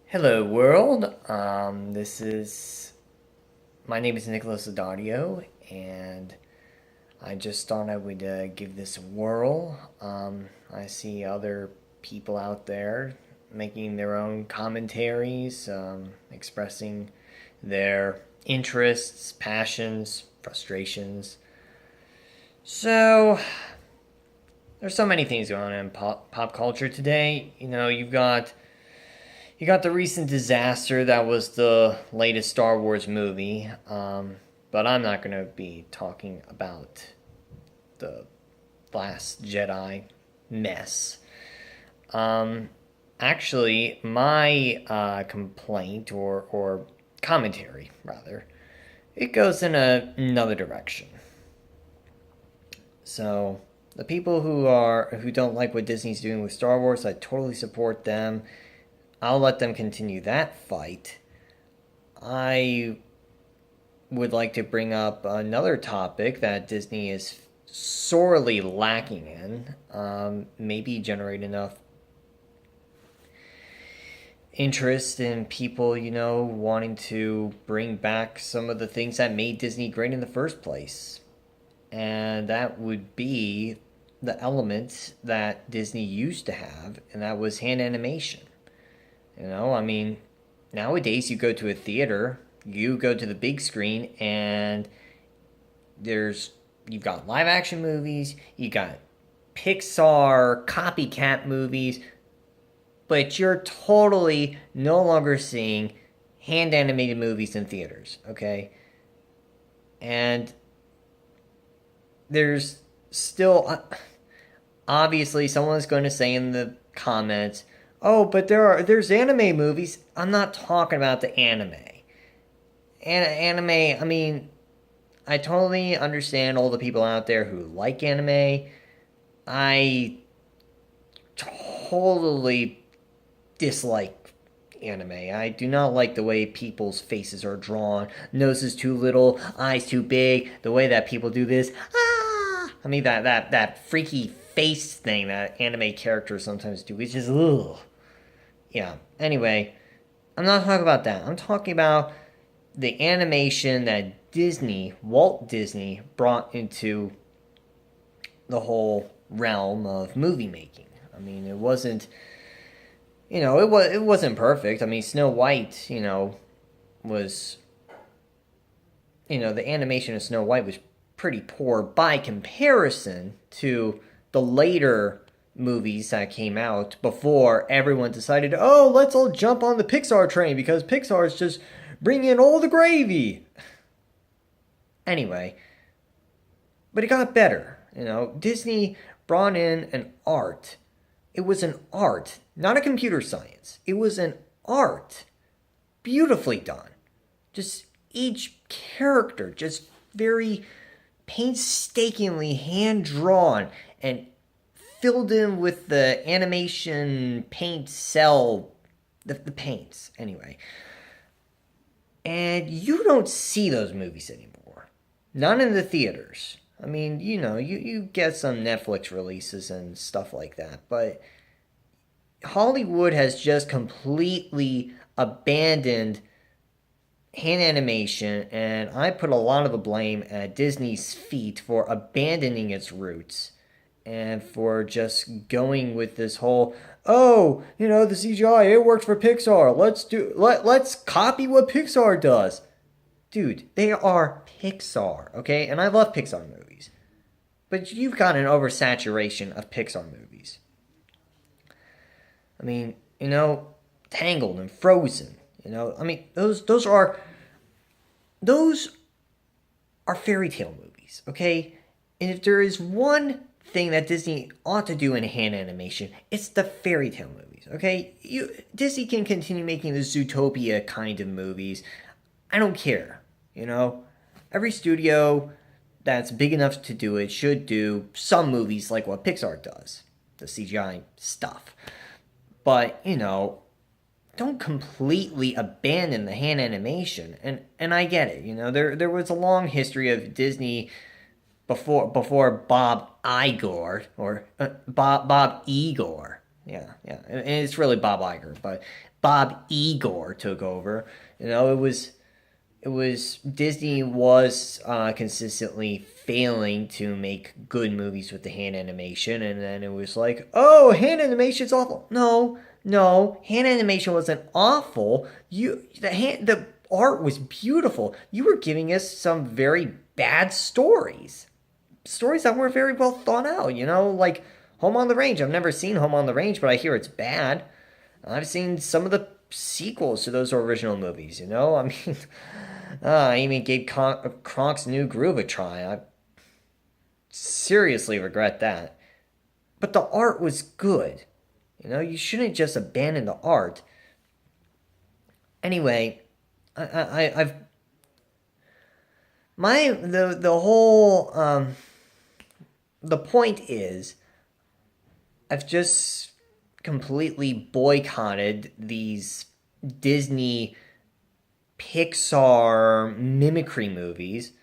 Hello, world. My name is Nicholas Adadio, and I just thought I would give this a whirl. I see other people out there making their own commentaries, expressing their interests, passions, frustrations. So, there's so many things going on in pop culture today. You got the recent disaster that was the latest Star Wars movie, but I'm not going to be talking about the Last Jedi mess. Um, Actually, my complaint or commentary, rather, it goes in another direction. So, the people who don't like what Disney's doing with Star Wars, I totally support them. I'll let them continue that fight. I would like to bring up another topic that Disney is sorely lacking in. Maybe generate enough interest in people, wanting to bring back some of the things that made Disney great in the first place. And that would be the element that Disney used to have, and that was hand animation. Nowadays you go to a theater, you go to the big screen, and there's you've got live action movies, you got Pixar copycat movies, but you're totally no longer seeing hand animated movies in theaters, okay? And there's still obviously someone's going to say in the comments, "Oh, but there's anime movies." I'm not talking about the anime. Anime, I mean, I totally understand all the people out there who like anime. I totally dislike anime. I do not like the way people's faces are drawn. Noses too little, eyes too big, the way that people do this. I mean that freaky face thing that anime characters sometimes do. It's just ugh. Yeah. Anyway, I'm not talking about that. I'm talking about the animation that Walt Disney, brought into the whole realm of movie making. I mean, it wasn't perfect. I mean, Snow White, was, the animation of Snow White was pretty poor by comparison to the later movies that came out before everyone decided, oh, let's all jump on the Pixar train because Pixar is just bringing in all the gravy. Anyway, but it got better. Disney brought in an art. It was an art, not a computer science. It was an art. Beautifully done. Just each character, just very painstakingly hand drawn and filled in with the animation paint cell, the paints, anyway. And you don't see those movies anymore. Not in the theaters. I mean, you get some Netflix releases and stuff like that, but Hollywood has just completely abandoned hand animation, and I put a lot of the blame at Disney's feet for abandoning its roots and for just going with this whole, oh, the CGI, it worked for Pixar. Let's copy what Pixar does. Dude, they are Pixar, okay? And I love Pixar movies. But you've got an oversaturation of Pixar movies. I mean, Tangled and Frozen, I mean, those are fairy tale movies, okay? And if there is one thing that Disney ought to do in hand animation, it's the fairy tale movies, okay? Disney can continue making the Zootopia kind of movies. I don't care, Every studio that's big enough to do it should do some movies like what Pixar does, the CGI stuff. But, don't completely abandon the hand animation. And I get it, there was a long history of Disney before Bob Igor or Bob Igor, yeah. And it's really Bob Iger, but Bob Igor took over. It was Disney was consistently failing to make good movies with the hand animation, and then it was like, oh, hand animation's awful. No, no, hand animation wasn't awful. The art was beautiful. You were giving us some very bad stories that weren't very well thought out. Like Home on the Range. I've never seen Home on the Range, but I hear it's bad. I've seen some of the sequels to those original movies. I mean. I even gave Kronk's New Groove a try. I seriously regret that. But the art was good. You shouldn't just abandon the art. Anyway, I've the whole the point is, I've just completely boycotted these Disney Pixar mimicry movies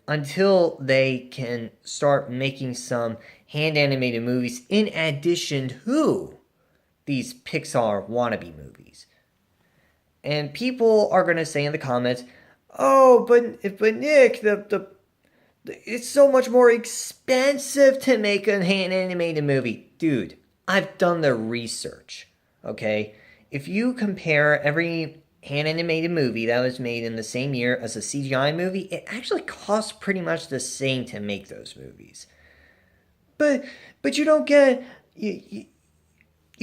until they can start making some hand animated movies in addition to these Pixar wannabe movies. And people are going to say in the comments, "Oh, but Nick, it's so much more expensive to make a hand animated movie." Dude, I've done the research. Okay? If you compare every hand animated movie that was made in the same year as a CGI movie, it actually costs pretty much the same to make those movies. But you don't get you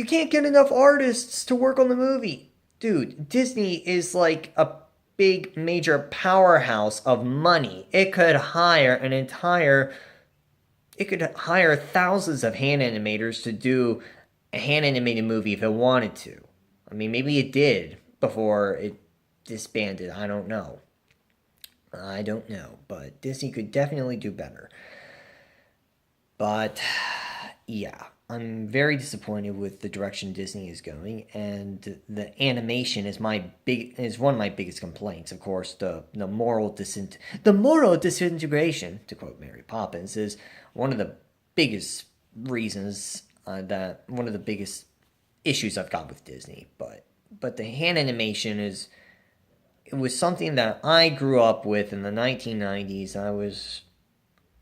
can't get enough artists to work on the movie. Dude, Disney is like a big major powerhouse of money. It could hire thousands of hand animators to do a hand animated movie if it wanted to. I mean, maybe it did before it disbanded. I don't know. But Disney could definitely do better. But yeah, I'm very disappointed with the direction Disney is going, and the animation is one of my biggest complaints. Of course, the moral disintegration, to quote Mary Poppins, is one of the biggest reasons one of the biggest issues I've got with Disney. But the hand animation it was something that I grew up with in the 1990s.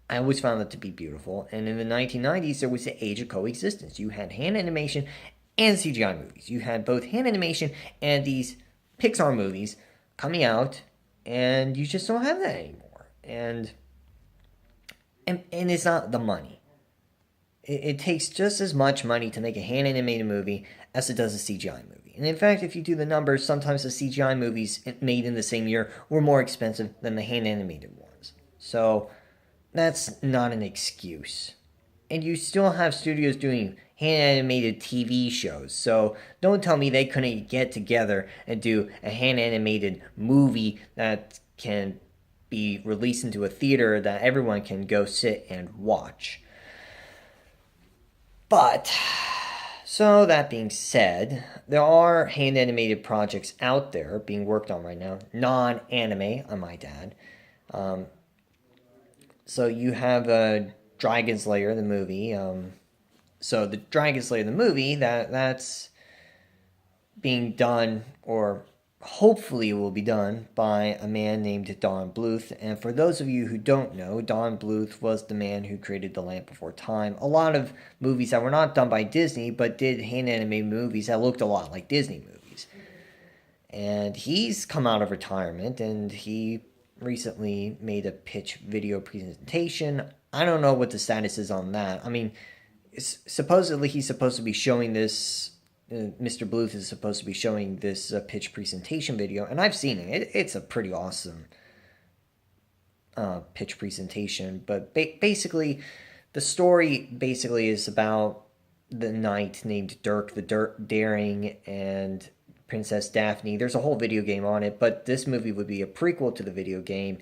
I always found it to be beautiful. And in the 1990s, there was the age of coexistence. You had hand animation and CGI movies. You had both hand animation and these Pixar movies coming out, and you just don't have that anymore. And it's not the money. It takes just as much money to make a hand animated movie as it does a CGI movie. And in fact, if you do the numbers, sometimes the CGI movies made in the same year were more expensive than the hand animated ones. So that's not an excuse. And you still have studios doing hand animated TV shows. So don't tell me they couldn't get together and do a hand animated movie that can be released into a theater that everyone can go sit and watch. But, so that being said, there are hand animated projects out there being worked on right now, non-anime, I might add. So you have Dragon Slayer, the movie. So the Dragon Slayer, the movie, that's being done, or hopefully will be done, by a man named Don Bluth. And for those of you who don't know, Don Bluth was the man who created The Land Before Time. A lot of movies that were not done by Disney, but did hand-animated movies that looked a lot like Disney movies. And he's come out of retirement, and he recently made a pitch video presentation. I don't know what the status is on that. I mean, supposedly he's supposed to be showing this... Mr. Bluth is supposed to be showing this pitch presentation video, and I've seen it. It's a pretty awesome pitch presentation, but basically, the story basically is about the knight named Dirk the Daring and Princess Daphne. There's a whole video game on it, but this movie would be a prequel to the video game,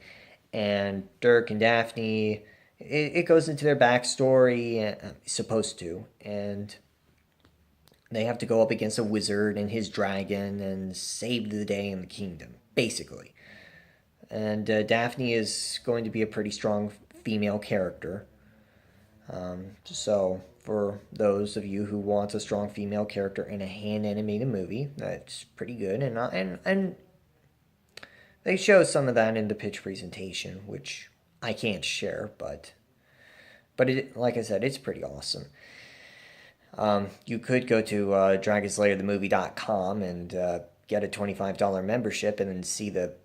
and Dirk and Daphne, it goes into their backstory, supposed to, and they have to go up against a wizard and his dragon and save the day in the kingdom, basically. And Daphne is going to be a pretty strong female character. So for those of you who want a strong female character in a hand animated movie, that's pretty good. And they show some of that in the pitch presentation, which I can't share, but it, like I said, it's pretty awesome. You could go to dragonslayerthemovie.com and get a $25 membership and then see the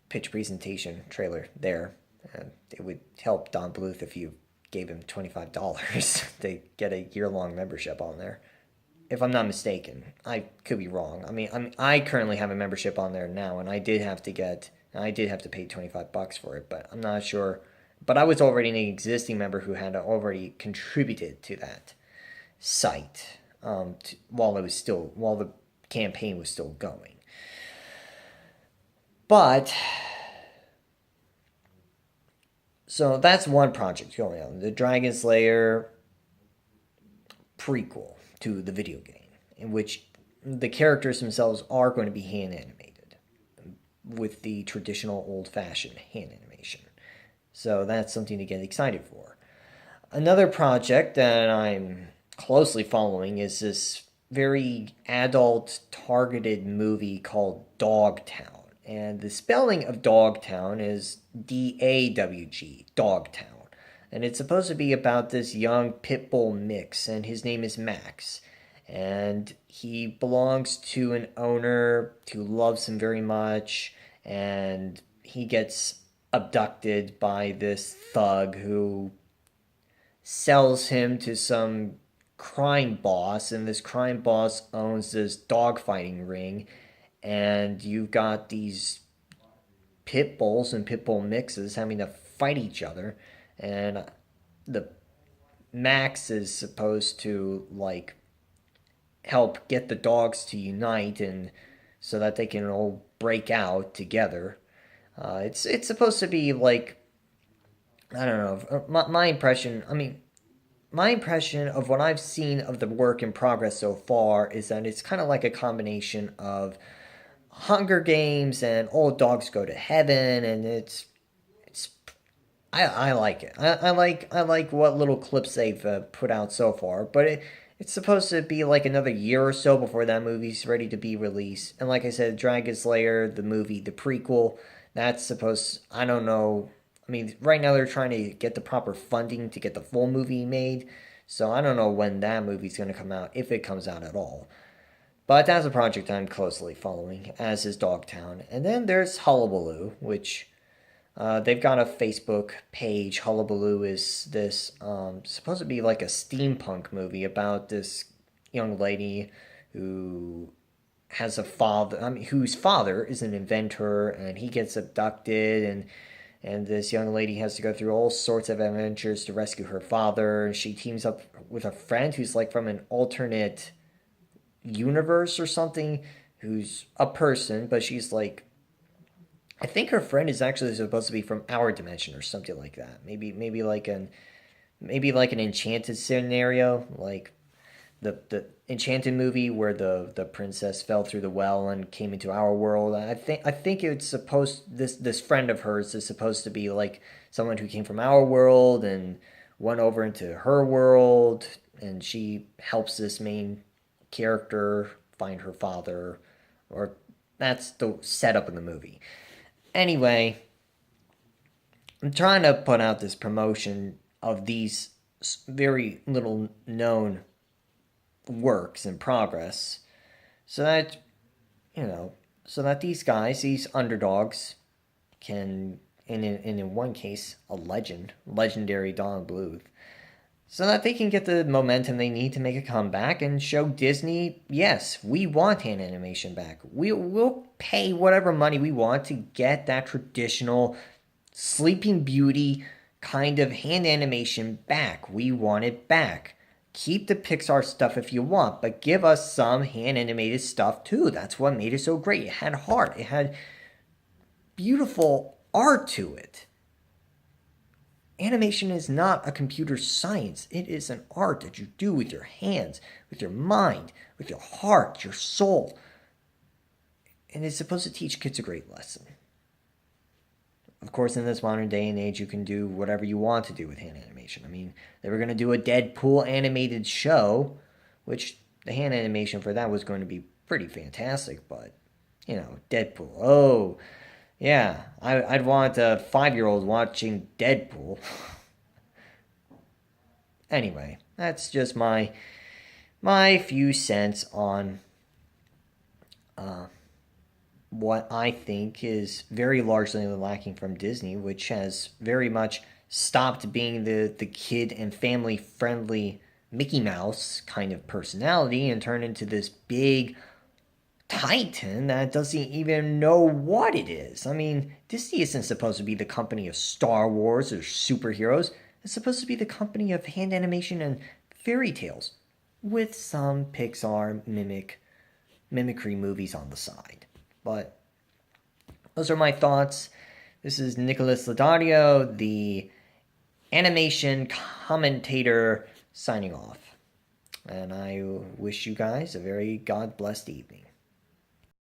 pitch presentation trailer there. And it would help Don Bluth if you gave him $25 to get a year-long membership on there. If I'm not mistaken, I could be wrong. I currently have a membership on there now, and I did have to pay $25 for it, but I'm not sure. But I was already an existing member who had already contributed to that site while the campaign was still going. But so that's one project going on, the Dragon Slayer prequel to the video game, in which the characters themselves are going to be hand animated with the traditional old-fashioned hand animation. So that's something to get excited for. Another project that I'm closely following is this very adult targeted movie called Dogtown. And the spelling of Dogtown is D-A-W-G, Dogtown. And it's supposed to be about this young pit bull mix, and his name is Max. And he belongs to an owner who loves him very much, and he gets abducted by this thug who sells him to some crime boss, and this crime boss owns this dogfighting ring, and you've got these pit bulls and pit bull mixes having to fight each other, and the Max is supposed to help get the dogs to unite and so that they can all break out together. It's supposed to be I don't know, my impression. My impression of what I've seen of the work in progress so far is that it's kind of like a combination of Hunger Games and Old Dogs Go to Heaven, and I like it. I like what little clips they've put out so far, but it's supposed to be like another year or so before that movie's ready to be released. And like I said, Dragon Slayer, the movie, the prequel, that's supposed, I don't know. Right now they're trying to get the proper funding to get the full movie made, so I don't know when that movie's going to come out, if it comes out at all. But that's a project I'm closely following, as is Dogtown. And then there's Hullabaloo, which they've got a Facebook page. Hullabaloo is this supposed to be like a steampunk movie about this young lady who has a father, whose father is an inventor, and he gets abducted, and this young lady has to go through all sorts of adventures to rescue her father. She teams up with a friend who's from an alternate universe or something, who's a person, but she's I think her friend is actually supposed to be from our dimension or something like that. Maybe like an Enchanted scenario, like the Enchanted movie where the princess fell through the well and came into our world. I think it's supposed, this friend of hers is supposed to be someone who came from our world and went over into her world, and she helps this main character find her father, or that's the setup in the movie. Anyway, I'm trying to put out this promotion of these very little known works in progress, so that these guys, these underdogs, can, in one case, a legendary Don Bluth, so that they can get the momentum they need to make a comeback and show Disney, yes, we want hand animation back. We'll pay whatever money we want to get that traditional Sleeping Beauty kind of hand animation back. We want it back. Keep the Pixar stuff if you want, but give us some hand animated stuff too. That's what made it so great. It had heart. It had beautiful art to it. Animation is not a computer science. It is an art that you do with your hands, with your mind, with your heart, your soul. And it's supposed to teach kids a great lesson. of course, in this modern day and age, you can do whatever you want to do with hand animation. I mean, they were going to do a Deadpool animated show, which the hand animation for that was going to be pretty fantastic, but, Deadpool. Oh, yeah, I'd want a 5-year-old watching Deadpool. Anyway, that's just my few cents on what I think is very largely lacking from Disney, which has very much stopped being the kid and family friendly Mickey Mouse kind of personality and turned into this big titan that doesn't even know what it is. I mean, Disney isn't supposed to be the company of Star Wars or superheroes. It's supposed to be the company of hand animation and fairy tales, with some Pixar mimicry movies on the side. But those are my thoughts. This is Nicholas Laudario, the animation commentator, signing off. And I wish you guys a very God-blessed evening.